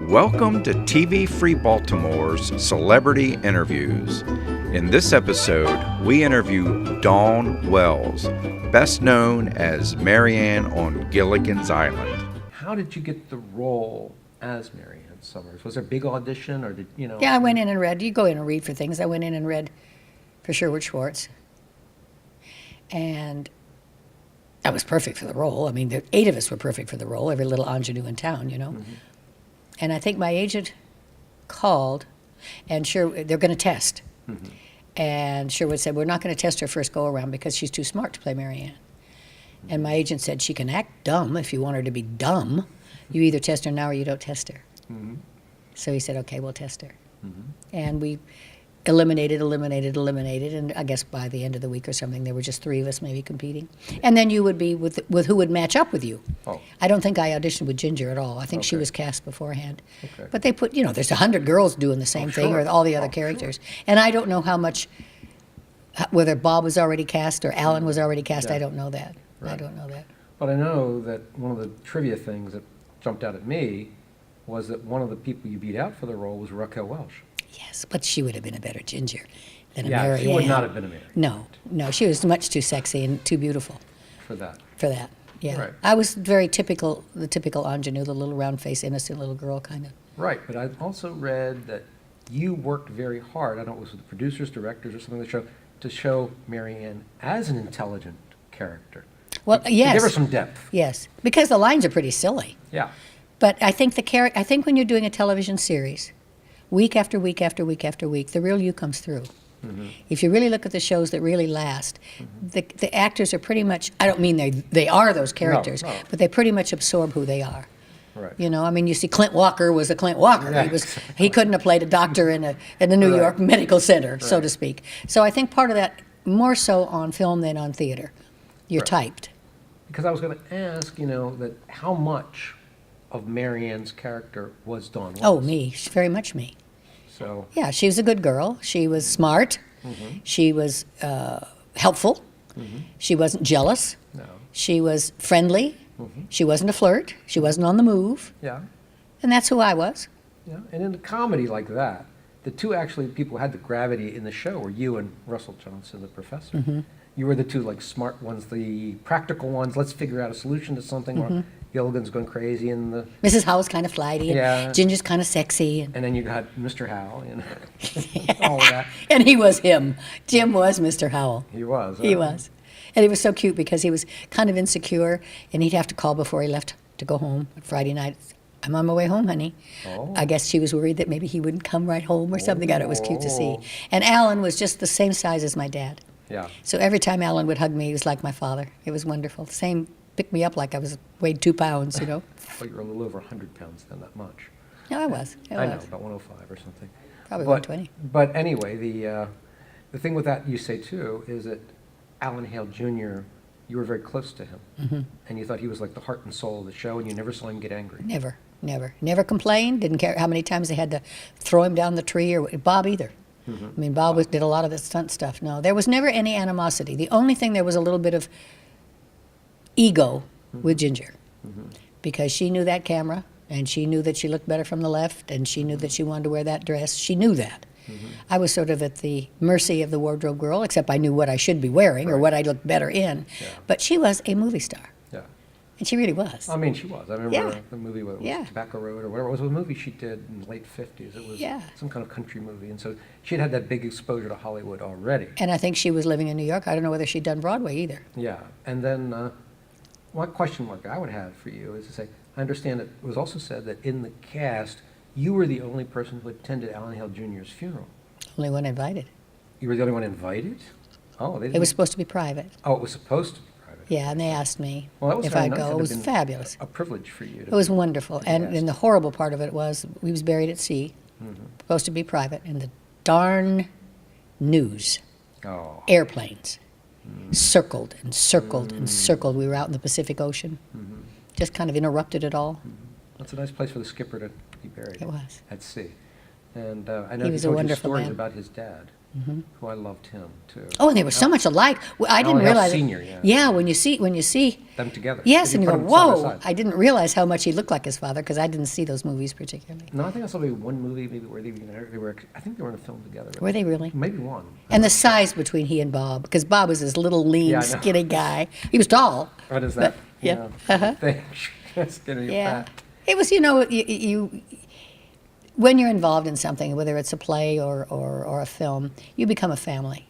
Welcome to TV Free Baltimore's Celebrity Interviews. In this episode, we interview Dawn Wells, best known as Marianne on Gilligans Island. How did you get the role as Marianne Summers? Was there a big audition, or did you know? Yeah, I went in and read. You go in and read for things. I went in and read for Sherwood Schwartz. And I was perfect for the role. I mean, the 8 of us were perfect for the role, every little ingenue in town, you know. Mm-hmm. And I think my agent called, and they're going to test. Mm-hmm. And Sherwood said, we're not going to test her first go-around because she's too smart to play Marianne. Mm-hmm. And my agent said, she can act dumb if you want her to be dumb. You either test her now or you don't test her. Mm-hmm. So he said, okay, we'll test her. Mm-hmm. And we eliminated, and I guess by the end of the week or something, there were just 3 of us maybe competing. And then you would be with who would match up with you. Oh. I don't think I auditioned with Ginger at all. I think she was cast beforehand. Okay. But they put, there's 100 girls doing the same thing, or all the other characters. Sure. And I don't know how much, whether Bob was already cast or Alan was already cast. Yeah. I don't know that. Right. I don't know that. But I know that one of the trivia things that jumped out at me was that one of the people you beat out for the role was Raquel Welch. Yes, but she would have been a better Ginger than a Marianne. Yeah, she would not have been a Marianne. No, she was much too sexy and too beautiful. For that, yeah. Right. I was very the typical ingenue, the little round-faced, innocent little girl kind of. Right, but I also read that you worked very hard, I don't know if it was with the producers, directors, or something, to show Marianne as an intelligent character. Well, yes. To give her some depth. Yes, because the lines are pretty silly. Yeah. But I think I think when you're doing a television series, week after week after week after week, the real you comes through. Mm-hmm. If you really look at the shows that really last, mm-hmm. the actors are pretty much, I don't mean they are those characters, no. But they pretty much absorb who they are. Right. You see Clint Walker was a Clint Walker. Right. He couldn't have played a doctor in the New York Medical Center, so to speak. So I think part of that, more so on film than on theater, you're typed. Because I was going to ask, that how much of Marianne's character was Dawn Wells? Oh, me. She's very much me. So. Yeah, she was a good girl. She was smart. Mm-hmm. She was helpful. Mm-hmm. She wasn't jealous. No. She was friendly. Mm-hmm. She wasn't a flirt. She wasn't on the move. Yeah. And that's who I was. Yeah. And in a comedy like that, the 2 people who had the gravity in the show were you and Russell Johnson, the professor. Mm-hmm. You were the 2 smart ones, the practical ones. Let's figure out a solution to something. Mm-hmm. Gilligan's going crazy, and Mrs. Howell's kind of flighty, and Ginger's kind of sexy, and then you got Mr. Howell, all of that. And he was him. Jim was Mr. Howell. He was. He was, and he was so cute because he was kind of insecure, and he'd have to call before he left to go home Friday night. I'm on my way home, honey. Oh. I guess she was worried that maybe he wouldn't come right home or something. It was cute to see. And Alan was just the same size as my dad. Yeah. So every time Alan would hug me, he was like my father. It was wonderful. Picked me up like I weighed 2 pounds, Well, you were a little over 100 pounds then, that much. No, I was. I know, about 105 or something. Probably 120. But anyway, the thing with that you say too is that Alan Hale Jr., you were very close to him. Mm-hmm. And you thought he was like the heart and soul of the show, and you never saw him get angry. Never complained, didn't care how many times they had to throw him down the tree, or Bob either. Mm-hmm. I mean, Bob did a lot of the stunt stuff. No, there was never any animosity. The only thing, there was a little bit of ego with Ginger, because she knew that camera, and she knew that she looked better from the left, and she knew that she wanted to wear that dress. She knew that. Mm-hmm. I was sort of at the mercy of the wardrobe girl, except I knew what I should be wearing or what I looked better in. Yeah. But she was a movie star. Yeah. And she really was. I mean, she was. I remember the movie, whether it was Tobacco Road or whatever. It was a movie she did in the late 50s. It was some kind of country movie. And so she'd had that big exposure to Hollywood already. And I think she was living in New York. I don't know whether she'd done Broadway either. Yeah. And then one question mark I would have for you is to say, I understand it was also said that in the cast, you were the only person who attended Alan Hale Jr.'s funeral. Only one invited. You were the only one invited? Oh, it was supposed to be private. Oh, it was supposed to be private. Yeah, and they asked me if I'd go. It was fabulous. A privilege for you. It was wonderful. And the horrible part of it was he was buried at sea, supposed to be private, and the darn news, airplanes, circled and circled and circled. We were out in the Pacific Ocean. Just kind of interrupted it all. That's a nice place for the skipper to be buried. It was. At sea. And I know he was a wonderful stories man. About his dad. who I loved him too. Oh, and they were so much alike. Well, I didn't Alan Hale realize. Senior, yeah. Yeah, when you see. Them together. Yes, If and you put go, them side by whoa! side. I didn't realize how much he looked like his father because I didn't see those movies particularly. No, I think I saw maybe one movie maybe where they were. I think they were in a film together. Were they really? Maybe one. And the size between he and Bob, because Bob was this little, lean, Yeah, I know. skinny guy. He was tall. What is that? But, yeah. Uh-huh. Thing. Skinny and Yeah. fat. It was, you when you're involved in something, whether it's a play or a film, you become a family.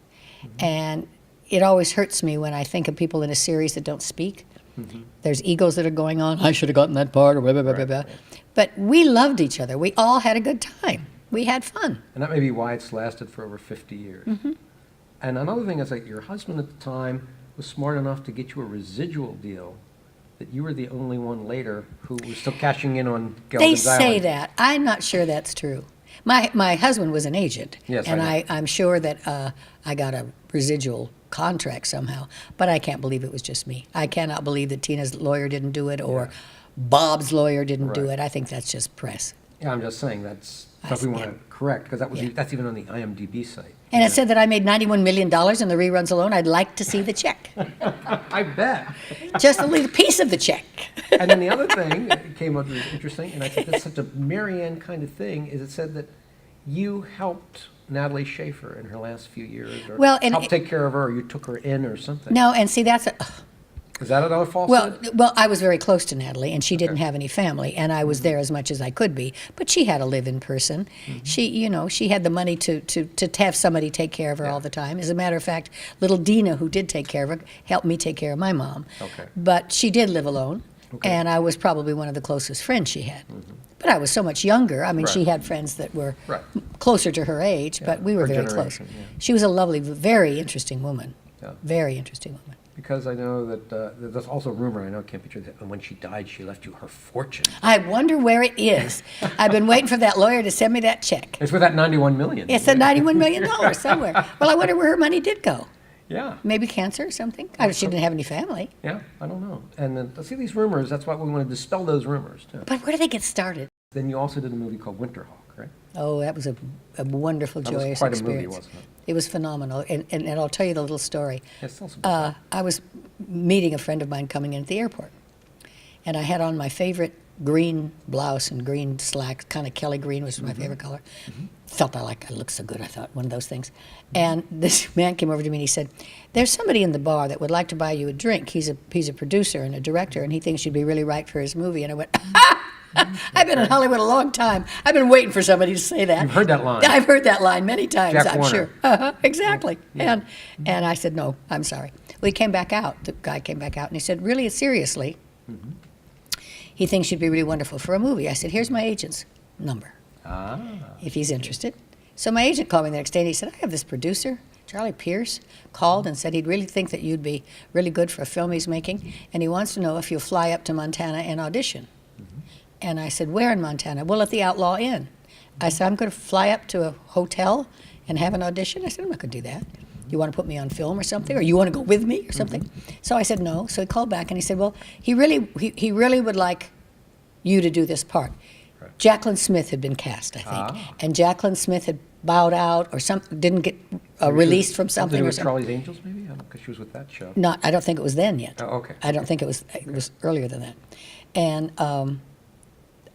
And it always hurts me when I think of people in a series that don't speak. There's egos that are going on. I should have gotten that part, or blah, blah, blah, blah, blah. But we loved each other. We all had a good time. We had fun. And that may be why it's lasted for over 50 years. And another thing is that your husband at the time was smart enough to get you a residual deal that you were the only one later who was still cashing in on Gilligans They Island. say that. I'm not sure that's true. My husband was an agent, Yes, and I know. I'm sure that I got a residual contract somehow, but I can't believe it was just me. I cannot believe that Tina's lawyer didn't do it or Bob's lawyer didn't do Right. it. I think that's just press. Yeah, I'm just saying that's I stuff we see, want yeah. to correct because Yeah. that's even on the IMDb site. And it said that I made $91 million in the reruns alone. I'd like to see the check. I bet. Just a little piece of the check. And then the other thing that came up that was interesting, and I think that's such a Marianne kind of thing, is it said that you helped Natalie Schaefer in her last few years, or Well, and helped take care of her, or you took her in, or something. No, and see, that's Is that another falsehood? well, I was very close to Natalie, and she didn't have any family, and I was there as much as I could be. But she had a live-in person. She had the money to have somebody take care of her all the time. As a matter of fact, little Dina, who did take care of her, helped me take care of my mom. Okay. But she did live alone, Okay. and I was probably one of the closest friends she had. But I was so much younger. I mean, she Right. had friends that were Right. closer to her age, but we were her very close. generation, yeah. She was a lovely, very interesting woman. Yeah. Very interesting woman. Because I know that there's also a rumor, I know it can't be true, that when she died, she left you her fortune. I wonder where it is. I've been waiting for that lawyer to send me that check. It's for that $91 million. It's a $91 million somewhere. Well, I wonder where her money did go. Yeah. Maybe cancer or something. She didn't have any family. Yeah, I don't know. And then, see these rumors, that's why we want to dispel those rumors, too. But where did they get started? Then you also did a movie called Winterhawk, right? Oh, that was a wonderful, That was joyous quite a experience. movie, wasn't it? It was phenomenal. And I'll tell you the little story. Yes, tell us about I was meeting a friend of mine coming in at the airport. And I had on my favorite green blouse and green slacks, kind of Kelly green was my favorite color. Felt I looked so good, I thought, one of those things. And this man came over to me and he said, "There's somebody in the bar that would like to buy you a drink. He's a producer and a director, and he thinks you'd be really right for his movie." And I went, I've been in Hollywood a long time. I've been waiting for somebody to say that. You've heard that line. I've heard that line many times, Jack I'm Warner. sure. Exactly. And I said, "No, I'm sorry." Well, he came back out. The guy came back out and he said, "Really, seriously, he thinks you'd be really wonderful for a movie." I said, "Here's my agent's number, if he's interested." So my agent called me the next day and he said, "I have this producer, Charlie Pierce, called and said he'd really think that you'd be really good for a film he's making, and he wants to know if you'll fly up to Montana and audition." And I said, "Where in Montana?" "Well, at the Outlaw Inn." I said, "I'm going to fly up to a hotel and have an audition?" I said, "I'm not going to do that. You want to put me on film or something? Or you want to go with me or something?" So I said, "No." So he called back and he said, "Well, he really would like you to do this part." Right. Jacqueline Smith had been cast, I think. And Jacqueline Smith had bowed out or didn't get released from something or Something to do with something. Charlie's Angels, maybe? Because she was with that show. Not, I don't think it was then yet. Oh, okay. I don't think it was earlier than that. And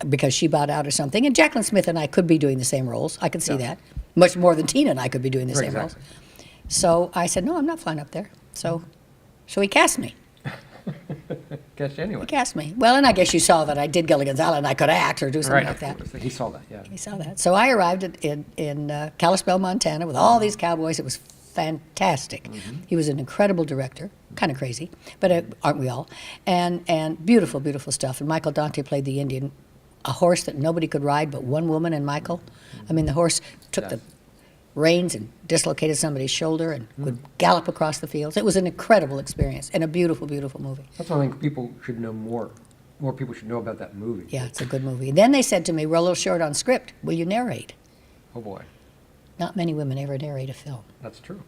because she bowed out or something. And Jacqueline Smith and I could be doing the same roles. I could see that. Much more than Tina and I could be doing the Right, same roles. exactly. So I said, "No, I'm not flying up there." So he cast me. Guess anyway. He cast me. Well, and I guess you saw that I did Gilligans Island. I could act or do something Right. like that. He saw that, yeah. He saw that. So I arrived in Kalispell, Montana, with all these cowboys. It was fantastic. He was an incredible director, kind of crazy, but aren't we all? And beautiful, beautiful stuff. And Michael Dante played the Indian, a horse that nobody could ride but one woman and Michael. I mean, the horse took the reins and dislocated somebody's shoulder and would gallop across the fields. It was an incredible experience and a beautiful, beautiful movie. That's what I think people should know more. More people should know about that movie. Yeah, it's a good movie. Then they said to me, "We're a little short on script. Will you narrate?" Oh, boy. Not many women ever narrate a film. That's true.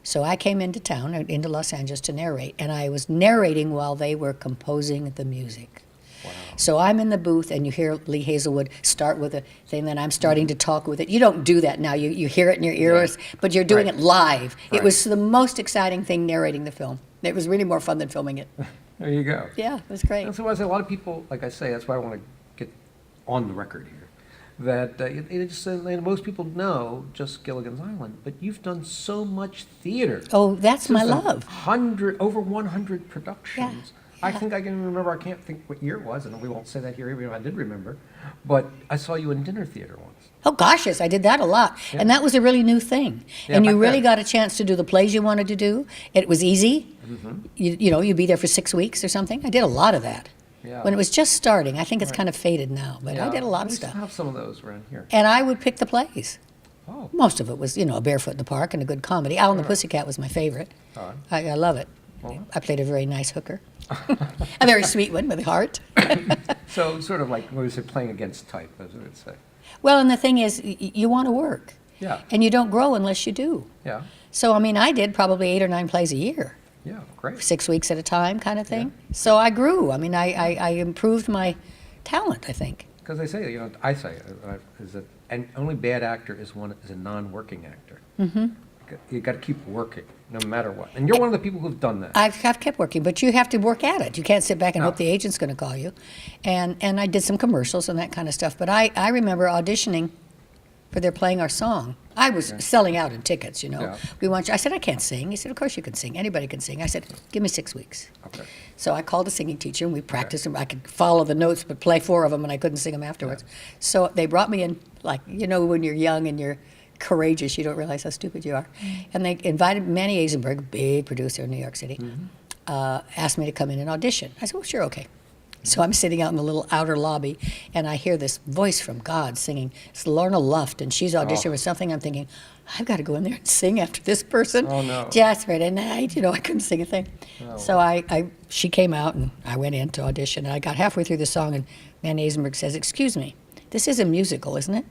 So I came into town, into Los Angeles to narrate, and I was narrating while they were composing the music. Wow. So I'm in the booth, and you hear Lee Hazelwood start with a thing, then I'm starting to talk with it. You don't do that now. You hear it in your ears, but you're doing it live. It was the most exciting thing narrating the film. It was really more fun than filming it. There you go. Yeah, it was great. And so I say a lot of people, like I say, that's why I want to get on the record here, that most people know just Gilligan's Island, but you've done so much theater. Oh, that's my Since the love. Over 100 productions. Yeah, I think I can remember, I can't think what year it was, and we won't say that here, even if I did remember, but I saw you in dinner theater once. Oh gosh, yes, I did that a lot, and that was a really new thing. Yeah, And you back really then. got a chance to do the plays you wanted to do. It was easy. You'd be there for 6 weeks or something. I did a lot of that Yeah. when it was just starting. I think it's kind of faded now, but I did a lot of We used to stuff. have some of those around here. And I would pick the plays. Oh, Most of it was, A Barefoot in the Park and a good comedy. Owl and the Pussycat was my favorite. all right. I love it. Well. I played a very nice hooker, a very sweet one with a heart. So sort of like, what was it, playing against type, as we would say. Well, and the thing is, you want to work, Yeah, and you don't grow unless you do. yeah, So, I did probably 8 or 9 plays a year, yeah, great. 6 weeks at a time kind of thing. So I grew. I improved my talent, I think. Because they say, I say, is that and only bad actor is a non-working actor. Mm-hmm. You got to keep working, no matter what. And you're one of the people who've done that. I've kept working, but you have to work at it. You can't sit back and No. hope the agent's going to call you. And I did some commercials and that kind of stuff. But I remember auditioning for their playing our song. I was selling out in tickets, Yeah. I said, I can't sing. He said, of course you can sing. Anybody can sing. I said, give me 6 weeks. Okay. So I called a singing teacher, and we practiced them. I could follow the notes, but play 4 of them, and I couldn't sing them afterwards. So they brought me in, when you're young and you're courageous, you don't realize how stupid you are. And they invited Manny Eisenberg, big producer in New York City, asked me to come in and audition. I said, well, sure, okay. So I'm sitting out in the little outer lobby, and I hear this voice from God singing. It's Lorna Luft, and she's auditioning for something. I'm thinking, I've got to go in there and sing after this person. Oh, no. Just for tonight, I couldn't sing a thing. Oh. So she came out, and I went in to audition. And I got halfway through the song, and Manny Eisenberg says, excuse me, this is a musical, isn't it?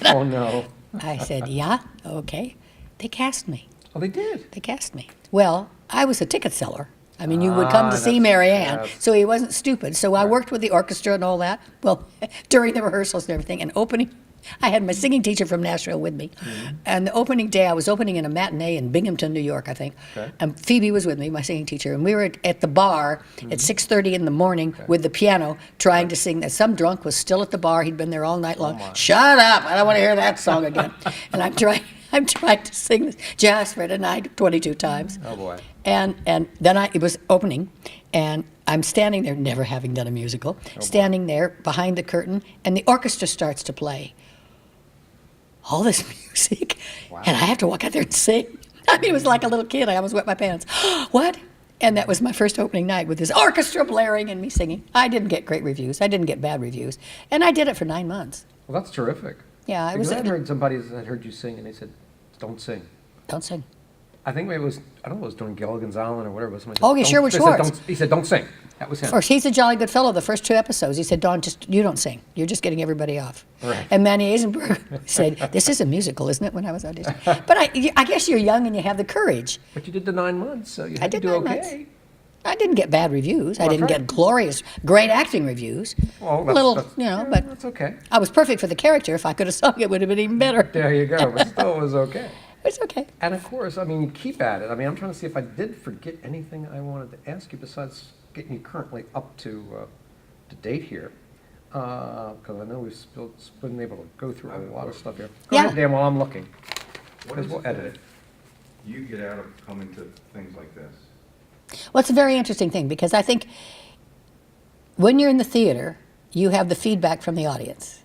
Oh, no. I said, yeah, okay. They cast me. Oh, they did? They cast me. Well, I was a ticket seller. You would come to see that's- Mary Ann, yes. so he wasn't stupid. So I worked with the orchestra and all that. Well, during the rehearsals and everything, and opening, I had my singing teacher from Nashville with me. And the opening day, I was opening in a matinee in Binghamton, New York, I think. Okay. And Phoebe was with me, my singing teacher, and we were at the bar at 6:30 in the morning with the piano trying to sing. Some drunk was still at the bar. He'd been there all night long. Shut up! I don't want to hear that song again. And I'm trying to sing this just for tonight 22 times. Oh, boy. And then it was opening, and I'm standing there, never having done a musical, standing there behind the curtain, and the orchestra starts to play all this music, and I have to walk out there and sing. It was like a little kid. I almost wet my pants. What? And that was my first opening night with this orchestra blaring and me singing. I didn't get great reviews. I didn't get bad reviews. And I did it for 9 months. Well, that's terrific. Yeah, it was. Because I heard somebody that heard you sing, and they said, don't sing. Don't sing. I think maybe it was, I don't know, it was during Gilligan's Island or whatever. It was somebody Oh, said, yeah, "Don't-" Sherwood they said, Schwartz. "Don't-" He said, don't sing. That was him. Of course, he's a jolly good fellow. The first 2 episodes, he said, Dawn, you don't sing. You're just getting everybody off. Right. And Manny Eisenberg said, this is a musical, isn't it, when I was auditioning? But I guess you're young and you have the courage. But you did the 9 months, so you I had to did do 9 okay. months. I didn't get bad reviews. I Well, didn't right. get glorious, great acting reviews. Well, But that's okay. I was perfect for the character. If I could have sung, it would have been even better. There you go. But still, it was okay. It's okay. And of course, you keep at it. I'm trying to see if I did forget anything I wanted to ask you besides getting you currently up to date here. Because I know we've been able to go through a lot of stuff here. Go Yeah. ahead, Dan, while I'm looking. What Because is we'll it edit that it. you get out of coming to things like this? Well, it's a very interesting thing because I think when you're in the theater, you have the feedback from the audience.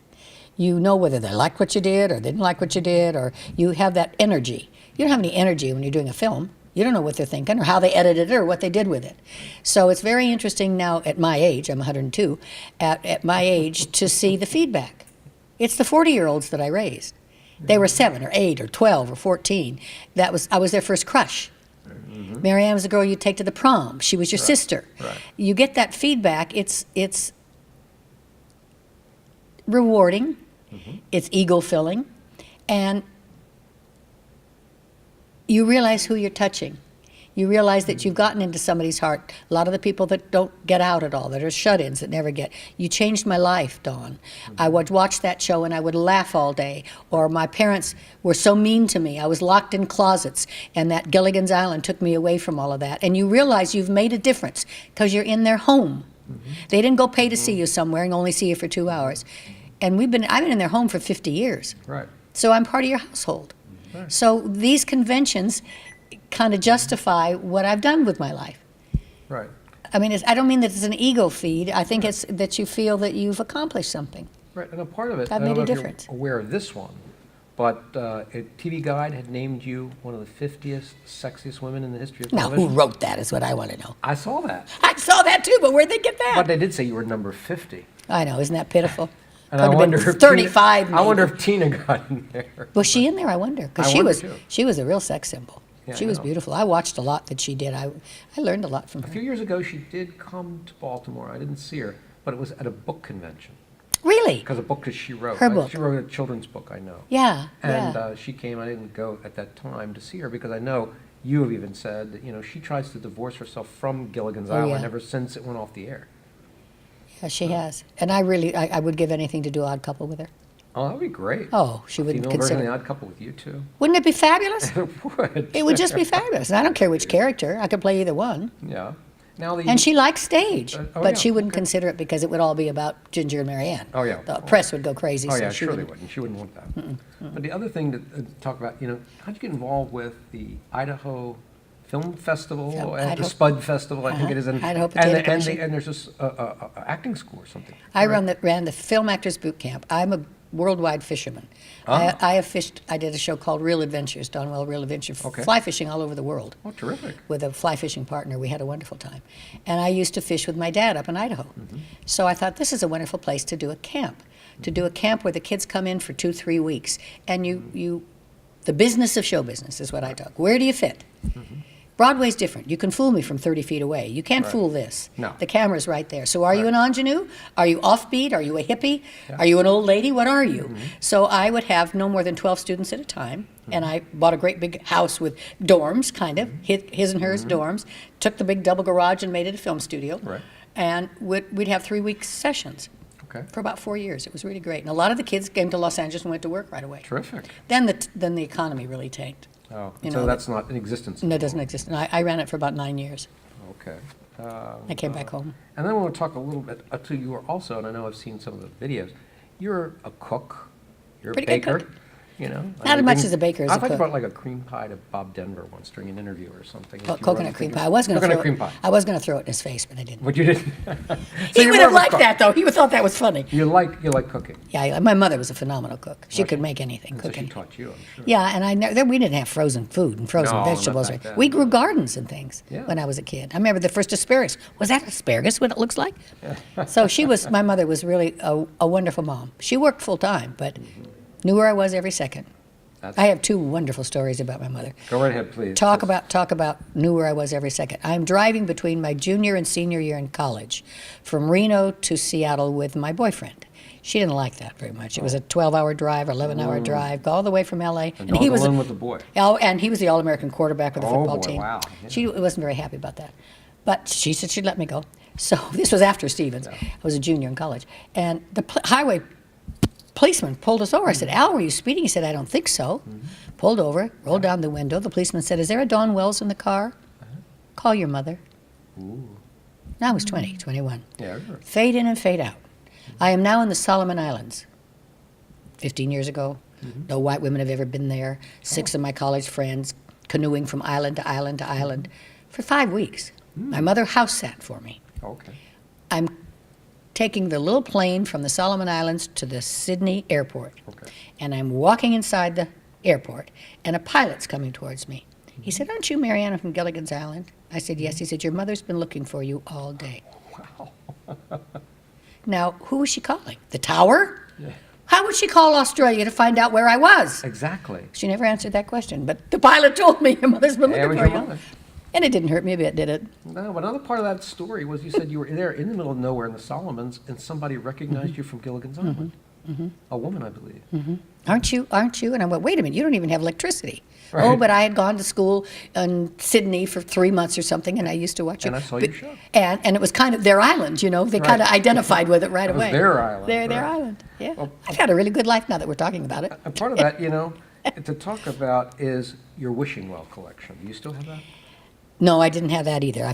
You know whether they liked what you did or didn't like what you did, or you have that energy. You don't have any energy when you're doing a film. You don't know what they're thinking or how they edited it or what they did with it. So it's very interesting now at my age, I'm 102, at my age to see the feedback. It's the 40-year-olds that I raised. They were 7 or 8 or 12 or 14. I was their first crush. Mary Ann was the girl you'd take to the prom. She was your sister. Right. You get that feedback. It's rewarding. It's ego-filling. And you realize who you're touching. You realize that you've gotten into somebody's heart. A lot of the people that don't get out at all, that are shut-ins, that never get. You changed my life, Dawn. I would watch that show and I would laugh all day. Or my parents were so mean to me. I was locked in closets, and that Gilligans Island took me away from all of that. And you realize you've made a difference because you're in their home. They didn't go pay to see you somewhere and only see you for 2 hours. And I've been in their home for 50 years. Right. So I'm part of your household. Right. So these conventions kind of justify what I've done with my life. Right. I mean, I don't mean that it's an ego feed. I think it's that you feel that you've accomplished something. Right, and a part of it, I've I don't made a know if you're difference. aware of this one, but a TV Guide had named you one of the 50th sexiest women in the history of Now, television. who wrote that is what I want to know. I saw that. I saw that too, but where'd they get that? But they did say you were number 50. I know, isn't that pitiful? And Could I have wonder been if 35 Tina, I wonder maybe. if Tina got in there. Was she in there? I wonder. Because I wonder, too. she was a real sex symbol. Yeah, she I was know. beautiful. I watched a lot that she did. I learned a lot from A her. few years ago, she did come to Baltimore. I didn't see her, but it was at a book convention. Really? Because a book that she wrote. Her book. She wrote a children's book, I know. Yeah, And yeah. she came. I didn't go at that time to see her because I know you have even said that, she tries to divorce herself from Gilligan's Oh, Island yeah. ever since it went off the air. Yeah, she has. And I would give anything to do Odd Couple with her. Oh, that would be great. Oh, she wouldn't Female version of consider. The Odd Couple with you, too. Wouldn't it be fabulous? It would. It would just be fabulous. And I don't care which character. I could play either one. Yeah. Now that And she likes stage, Oh, but yeah, she wouldn't okay. consider it because it would all be about Ginger and Marianne. Oh, yeah. The press would go crazy. Oh, so yeah, she sure they wouldn't. wouldn't. She wouldn't want that. But the other thing to talk about, how'd you get involved with the Idaho Film Festival Yeah, and Idaho- the Spud Festival, I think it is, Idaho Potato Commission. and there's this acting school or something. I right? ran the Film Actors Boot Camp. I'm a worldwide fisherman. Ah. I have fished. I did a show called Real Adventures, Donwell Real Adventure, Okay. fly fishing all over the world. Oh, terrific. With a fly fishing partner. We had a wonderful time. And I used to fish with my dad up in Idaho. Mm-hmm. So I thought this is a wonderful place to do a camp. To do a camp where the kids come in for 2-3 weeks. And the business of show business is what I talk. Where do you fit? Broadway's different. You can fool me from 30 feet away. You can't Right. fool this. No. The camera's right there. So are you Right. an ingenue? Are you offbeat? Are you a hippie? Are you an old lady? What are you? So I would have no more than 12 students at a time. And I bought a great big house with dorms, kind of, his and hers dorms. Took the big double garage and made it a film studio. Right. And we'd have 3-week sessions Okay. for about 4 years. It was really great. And a lot of the kids came to Los Angeles and went to work right away. Terrific. Then the economy really tanked. Oh, You so know, that's not in existence. No, it doesn't exist. And I ran it for about 9 years. Okay. I came back home. And then I want to talk a little bit to you are also, and I know I've seen some of the videos. You're a cook. You're Pretty a good baker. cook. Not as much as a baker, as I a thought you cook. brought like a cream pie to Bob Denver once during an interview or something. Well, If you were coconut cream thinking- pie. I was going to Coconut throw cream pie. I was going to throw it in his face, but I didn't. But you didn't. He you're would more have of a liked cook. that, though. He would thought that was funny. You like cooking. Yeah, my mother was a phenomenal cook. She Was could she? make anything, And so cook she anything. taught you, I'm sure. Yeah, and we didn't have frozen food and frozen No, not vegetables. back then. We grew gardens and things Yeah. when I was a kid. I remember the first asparagus. Was that asparagus, what it looks like? So my mother was really a wonderful mom. She worked full time, but knew where I was every second. That's- I have 2 wonderful stories about my mother. Go right ahead, please. Talk about knew where I was every second. I'm driving between my junior and senior year in college from Reno to Seattle with my boyfriend. She didn't like that very much. It was a 12-hour drive, 11-hour drive, all the way from L.A. And he was alone with the boy. And he was the All-American quarterback of the Oh, football boy, team. wow. Yeah. She wasn't very happy about that. But she said she'd let me go. So this was after Stevens. Yeah. I was a junior in college. And the highway policeman pulled us over. I said, Al, were you speeding? He said, I don't think so. Pulled over, rolled down the window. The policeman said, is there a Dawn Wells in the car? Call your mother. Ooh. Now I was 20, 21. Yeah, sure. Fade in and fade out. I am now in the Solomon Islands. 15 years ago. No white women have ever been there. 6 of my college friends canoeing from island to island to island for 5 weeks. My mother house sat for me. Okay. I'm taking the little plane from the Solomon Islands to the Sydney airport. Okay. And I'm walking inside the airport, and a pilot's coming towards me. He said, aren't you Mariana from Gilligans Island? I said, yes. He said, your mother's been looking for you all day. Wow. Now, who was she calling? The tower? How would she call Australia to find out where I was? Exactly. She never answered that question, but the pilot told me your mother's been There looking was for your you. mother. And it didn't hurt me a bit, did it? No, but another part of that story was you said you were there in the middle of nowhere in the Solomons, and somebody recognized you from Gilligan's Island. A woman, I believe. Aren't you? And I went, wait a minute, you don't even have electricity. Right. Oh, but I had gone to school in Sydney for 3 months or something, and I used to watch you. And I saw your show. And it was kind of their island, you know. They kind of Right. identified with it right It was away. their island, Their right. island, yeah. Well, I've had a really good life now that we're talking about it. And part of that, to talk about is your wishing well collection. Do you still have that? No, I didn't have that either.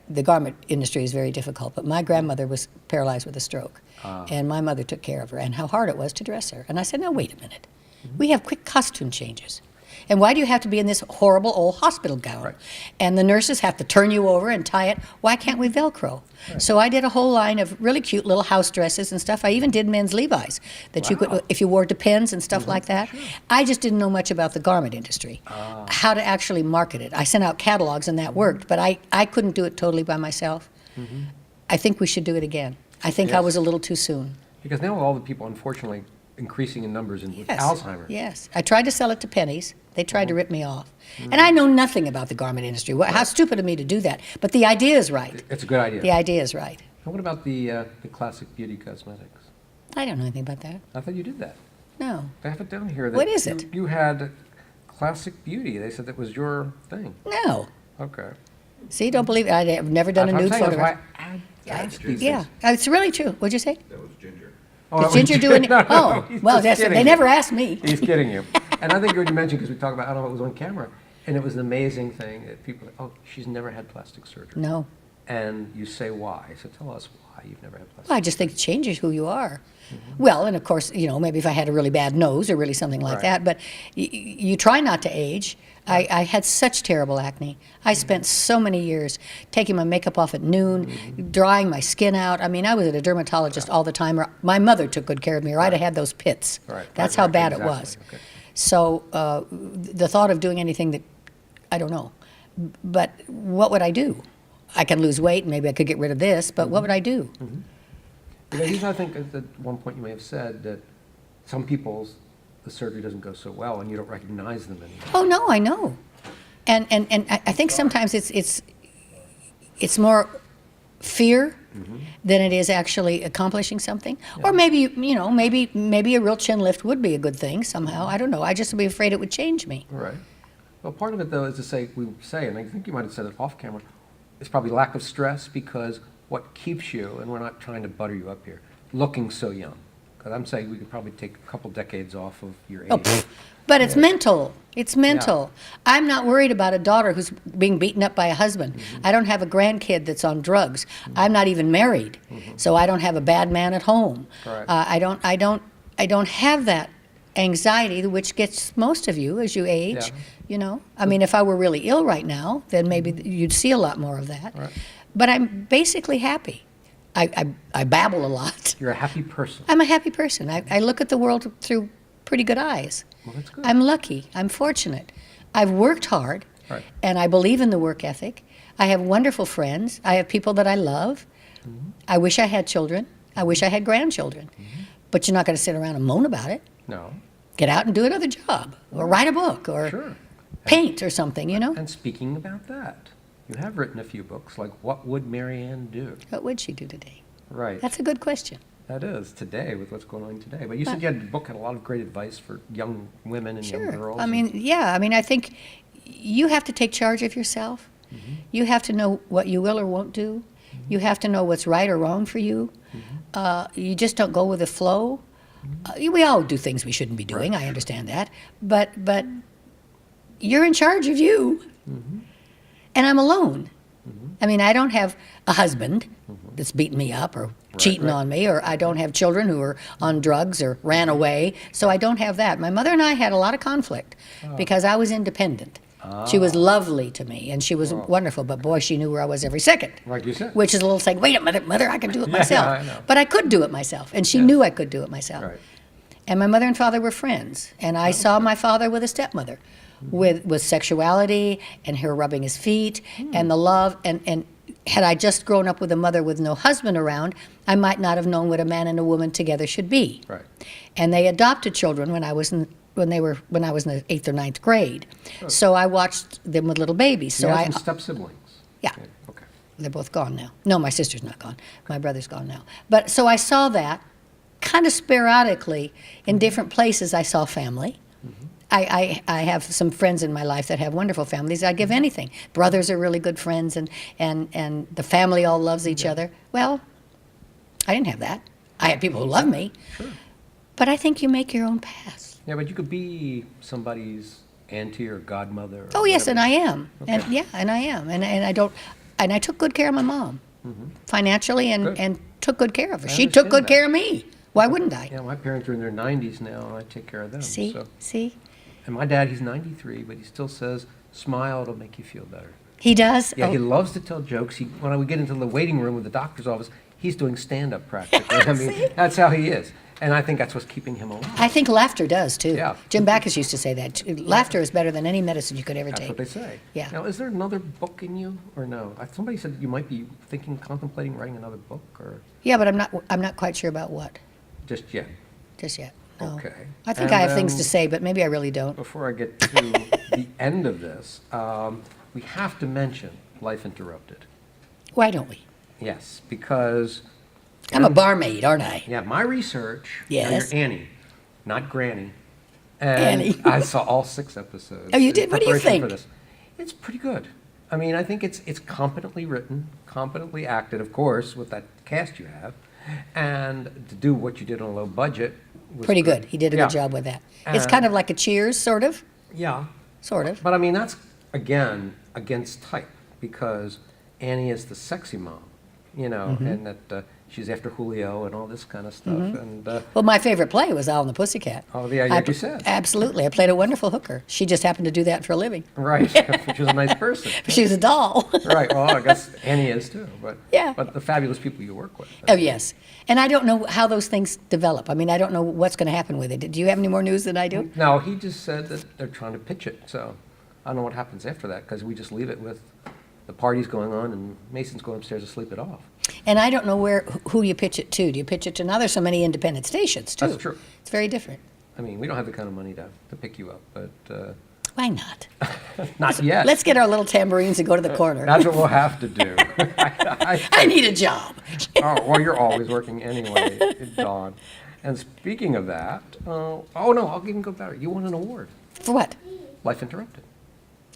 The garment industry is very difficult, but my grandmother was paralyzed with a stroke, and my mother took care of her, and how hard it was to dress her. And I said, no, wait a minute. We have quick costume changes. And why do you have to be in this horrible old hospital gown? Right. And the nurses have to turn you over and tie it. Why can't we Velcro? Right. So I did a whole line of really cute little house dresses and stuff. I even did men's Levi's that you Wow. could, if you wore Depends and stuff like that. Sure. I just didn't know much about the garment industry, how to actually market it. I sent out catalogs and that worked, but I couldn't do it totally by myself. I think we should do it again. I think I Yes. was a little too soon. Because now all the people, unfortunately, increasing in numbers with Yes. Alzheimer's. Yes. I tried to sell it to pennies. They tried to rip me off. And I know nothing about the garment industry. How stupid of me to do that. But the idea is right. It's a good idea. The idea is right. And what about the classic beauty cosmetics? I don't know anything about that. I thought you did that. No. They have it down here. That What is it? You had classic beauty. They said that was your thing. No. Okay. See, don't believe it. I've never done a That's nude what I'm saying. photograph. That's why I asked these Yeah, things. it's really true. What'd you say? That was Ginger. Oh, Is that was Ginger doing it? No, no, Oh, he's well, just kidding they you. never asked me. He's kidding you. And I think what you mentioned, because we talk about, I don't know if it was on camera, and it was an amazing thing that people, oh, she's never had plastic surgery. No. And you say why. So tell us why you've never had plastic Well, I just think it changes who you are. Well, and of course, maybe if I had a really bad nose or really something like Right. that, but you try not to age. I had such terrible acne. I spent so many years taking my makeup off at noon, drying my skin out. I mean, I was at a dermatologist all the time. My mother took good care of me, or I'd have had those pits. Right, That's right, how right, bad exactly, it was. okay. So the thought of doing anything that, I don't know. But what would I do? I can lose weight, and maybe I could get rid of this, but what would I do? Because I think at one point you may have said that some people's, the surgery doesn't go so well and you don't recognize them anymore. Oh no, I know, and I think sometimes it's more fear than it is actually accomplishing something. Or maybe maybe a real chin lift would be a good thing somehow. I don't know. I just would be afraid it would change me. Right. Well, part of it though is to say, and I think you might have said it off camera, it's probably lack of stress, because what keeps you, and we're not trying to butter you up here, looking so young. Because I'm saying we could probably take a couple decades off of your age. Oh, pfft. But it's mental. It's mental. I'm not worried about a daughter who's being beaten up by a husband. I don't have a grandkid that's on drugs. I'm not even married, so I don't have a bad man at home. Correct. I don't have that anxiety, which gets most of you as you age. Yeah. I mean, if I were really ill right now, then maybe you'd see a lot more of that. Right. But I'm basically happy. I babble a lot. You're a happy person. I'm a happy person. I look at the world through pretty good eyes. Well, that's good. I'm lucky. I'm fortunate. I've worked hard, Right. and I believe in the work ethic. I have wonderful friends. I have people that I love. I wish I had children. I wish I had grandchildren. But you're not going to sit around and moan about it. No. Get out and do another job, or write a book, or Sure. paint or something, And speaking about that, you have written a few books, like What Would Marianne Do? What would she do today? Right. That's a good question. That is, today, with what's going on today. But you said you had, the book had a lot of great advice for young women and young Sure. girls. I mean, I think you have to take charge of yourself. You have to know what you will or won't do. You have to know what's right or wrong for you. You just don't go with the flow. We all do things we shouldn't be doing. I understand that. But you're in charge of you. And I'm alone. I mean, I don't have a husband that's beating me up or cheating on me, or I don't have children who are on drugs or ran away. So I don't have that. My mother and I had a lot of conflict because I was independent. She was lovely to me, and she was wonderful, but boy, she knew where I was every second. Like you said. Which is a little saying, wait a minute, mother, I can do it myself. I know. But I could do it myself, and she knew I could do it myself. Right. And my mother and father were friends, and I saw my father with a stepmother, with sexuality and her rubbing his feet and the love. And had I just grown up with a mother with no husband around, I might not have known what a man and a woman together should be. Right. And they adopted children when I was in the 8th or 9th grade. So I watched them with little babies. So You have some step-siblings? Yeah. Okay. They're both gone now. No, my sister's not gone. My brother's gone now. But so I saw that kind of sporadically, in different places, I saw family. I have some friends in my life that have wonderful families. I'd give anything. Brothers are really good friends, and the family all loves each other. Well, I didn't have that. I had people who love me. Sure. But I think you make your own path. Yeah, but you could be somebody's auntie or godmother. Or Oh, yes, and whatever. I am. Okay. And I am. And I took good care of my mom, financially, Good. and took good care of her. I She took understand good that. care of me. Why wouldn't I? Yeah, my parents are in their 90s now, and I take care of them. See? So. See? And my dad, he's 93, but he still says, smile, it'll make you feel better. He does? Yeah, Oh. he loves to tell jokes. When I would get into the waiting room with the doctor's office, he's doing stand-up practically. I mean, See? that's how he is. And I think that's what's keeping him alive. I think laughter does, too. Yeah. Jim Backus used to say that. Laughter is better than any medicine you could ever That's take. what they say. Yeah. Now, is there another book in you, or no? Somebody said you might be contemplating writing another book, or Yeah, but I'm not quite sure about what just yet? just yet. No. Okay. I think And I have things then- to say, but maybe I really don't. Before I get to the end of this, we have to mention Life Interrupted. Why don't we? Yes, because I'm a barmaid, aren't I? yeah, my research. Now Yes. you're Annie, not Granny. And Annie. I saw all 6 episodes. Oh, you in did? What do you preparation for think? this. It's pretty good. I mean, I think it's competently written, competently acted, of course, with that cast you have, and to do what you did on a low budget. Was Pretty great. good. He did a Yeah. good job with that. It's And- kind of like a Cheers, sort of. Yeah, Sort of. but I mean that's again against type because Annie is the sexy mom, and that she's after Julio and all this kind of stuff. And Well, my favorite play was Al and the Pussycat. Oh, yeah, I you said. Absolutely. I played a wonderful hooker. She just happened to do that for a living. right, she was a nice person. She was a doll. Right. Well, I guess Annie is too. But Yeah. But the fabulous people you work with. Oh, yes. And I don't know how those things develop. I mean, I don't know what's going to happen with it. Do you have any more news than I do? No, he just said that they're trying to pitch it. So I don't know what happens after that because we just leave it with the parties going on and Mason's going upstairs to sleep it off. And I don't know who you pitch it to. Do you pitch it to now? There's so many independent stations, too. That's true. It's very different. I mean, we don't have the kind of money to pick you up, but Why not? not yet. Let's get our little tambourines and go to the corner. That's what we'll have to do. I need a job. Oh, well, you're always working anyway, Dawn. And speaking of that, oh no, I'll even go better. You won an award, For what? Life Interrupted.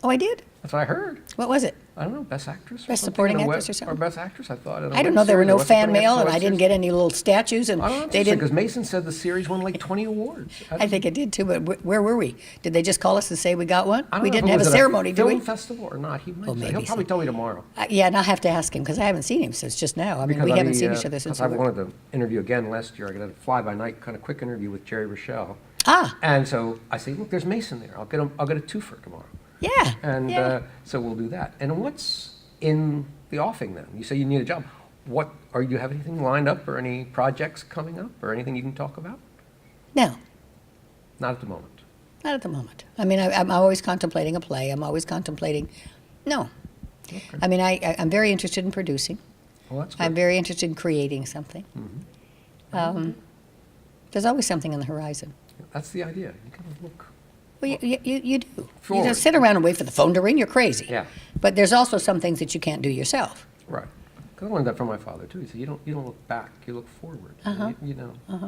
Oh, I did? That's what I heard. What was it? I don't know, Best Actress? Best something supporting in a actress or something? Or Best Actress, I thought. in a I don't web know. There were series, no or Best fan Supporting mail, Actress and web I didn't series. get any little statues, and I don't know, they didn't. because Mason said the series won like 20 awards. I think it did too, but where were we? Did they just call us and say we got one? I don't We know if didn't it have a was at ceremony, did we? film festival or not. He might Oh, say. maybe He'll probably so. tell me tomorrow. Yeah, and I'll have to ask him because I haven't seen him since just now. I mean, we Because haven't seen each other since. I we were- wanted to interview again last year. I got a fly-by-night kind of quick interview with Jerry Rochelle. Ah, And so I say, look, there's Mason there. I'll get a twofer tomorrow. yeah. And yeah. so we'll do that. And what's in the offing then? You say you need a job. What you have anything lined up or any projects coming up or anything you can talk about? No, Not at the moment. not at the moment. I mean, I'm always contemplating a play. I'm always contemplating. No. Okay. I mean, I'm very interested in producing. Well, that's good. I'm very interested in creating something. There's always something on the horizon. That's the idea. You can look. Well, you do. You Forward. just sit around and wait for the phone to ring. You're crazy. Yeah. But there's also some things that you can't do yourself. Right. Because I learned that from my father too. He said, you don't look back, you look forward. Uh-huh.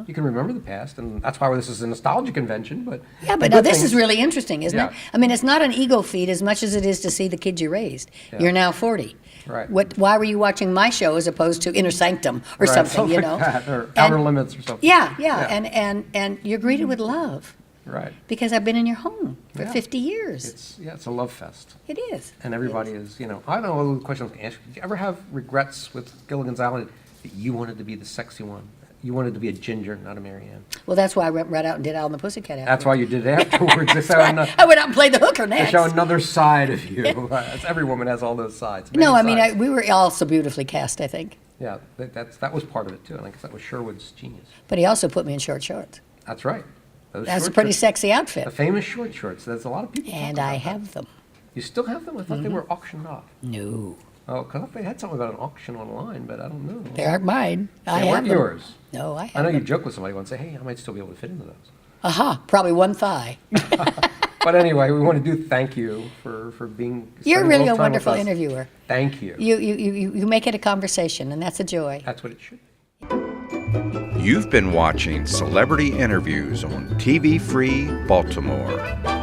You can remember the past, and that's why this is a nostalgia convention. But Yeah, the but now good this things- is really interesting, isn't it? Yeah. I mean, it's not an ego feed as much as it is to see the kids you raised. Yeah. You're now 40. Right. Why were you watching my show as opposed to Inner Sanctum or Right, something, you know? like that, or And- Outer Limits or something. Yeah, Yeah. and you're greeted with love Right. because I've been in your home for Yeah. 50 years. It's a love fest. It is. And everybody is, I don't know the question I was going to ask you. Did you ever have regrets with Gilligan's Island that you wanted to be the sexy one? You wanted to be a Ginger, not a Marianne. Well, that's why I went right out and did Al and the Pussycat after. That's why you did it afterwards. To show, I went out and played the hooker to next. show another side of you. That's, every woman has all those sides. No, many I mean, sides. we were all so beautifully cast, I think. Yeah, that was part of it too. I think that was Sherwood's genius. But he also put me in short shorts. That's right. Those That's a short pretty shorts- sexy outfit. The famous short shorts. There's a lot of people. And talk I about that. have them. You still have them? I thought they were auctioned off. No, Oh, because they had something about an auction online, but I don't know. they aren't mine. I They have weren't them. yours. No, I I have know you them. joke with somebody once, say, hey, I might still be able to fit into those. Aha, probably one thigh. But anyway, we want to do thank you for being. You're spending really little a time with wonderful us. interviewer. Thank you. You make it a conversation, and that's a joy. That's what it should be. You've been watching Celebrity Interviews on TV Free Baltimore.